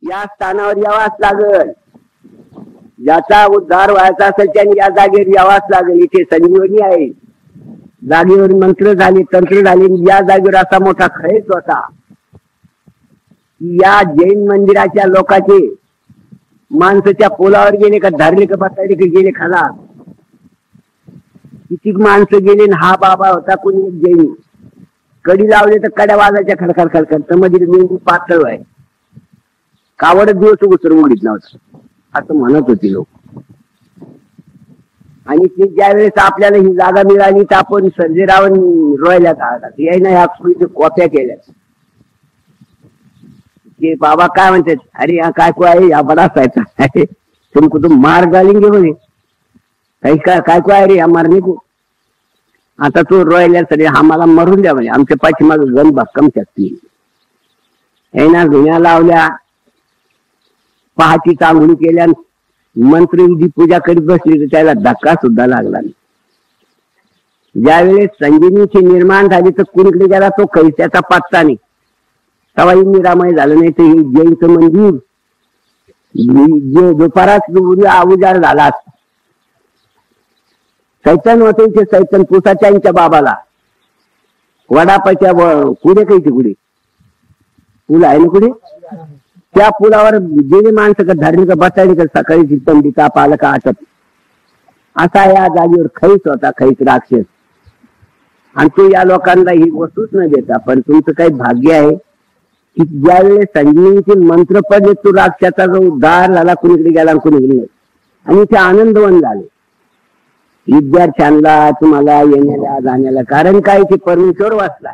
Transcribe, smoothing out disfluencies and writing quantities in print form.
या स्थानावर यावाच लागल. ज्याचा उद्धार व्हायचा असेल त्याने या जागेवर यावाच लागेल. इथे संजीवनी आहे. जागेवर मंत्र झाले, तंत्र झाले. या जागेवर असा मोठा खळेच होता. या जैन मंदिराच्या लोकांचे माणसाच्या पोलावर गेले का धरले का बसायले का गेले खाला. किती माणसं गेले. हा बाबा होता कोणी एक जैन. कडी लावले तर कड्या वाजायच्या खडखड खडखड. तर मध्ये मेंदू पातळ आहे. कावडच दिवस उसर उघडीत नव्हतं असं म्हणत होती लोक. आणि ते ज्या वेळेस आपल्याला ही जागा मिळाली तर आपण सर्जेराव रोयला काढतात यायना या कॉप्या केल्या. ते बाबा काय म्हणतात, अरे हा काय को आहे, या बडा सायचा आहे, तुमको तो मार गालेंगे म्हणे. काही काय को आहे रे, या मारणे को. आता तो रोयला सगळे आम्हाला मरून द्या म्हणे. आमच्या पाठीमाग गण भक्कम शक्ती आहे ना. गुन्ह्या लावल्या, पहाची चांगली केल्या, मंत्रविधी पूजा करीत बसली तर त्याला धक्का सुद्धा लागला नाही. ज्यावेळेस संजीवनीची निर्माण झाली तर कुणीकडे गेला तो कैस्याचा पत्ता नाही. तेव्हा निरामय झालं नाही. तर हे जैनचं मंदिर दुपारात उजाड झाला. सैतान होते इथे. सैतान पुसाच्या बाबाला वडापाच्या कुठे काही कुठे पूल आहे ना कुठे. त्या पुलावर गेले माणसं का धरली का बसायली का सकाळी तंडी ताप आलं का आटत. असा या जागेवर खैस होता. खैस राक्षस. आणि तो या लोकांना ही वस्तूच न देता. पण तुमचं काही भाग्य आहे की ज्यावेळेस संजीवनीचे मंत्र पडले तो राक्षसाचा जो उद्धार झाला. कुणीकडे गेला कुणीकडे नाही. आणि ते आनंदवन झाले विद्यार्थ्यांना, तुम्हाला येण्याला जाण्याला. कारण काय, ते परमेश्वर वाचला.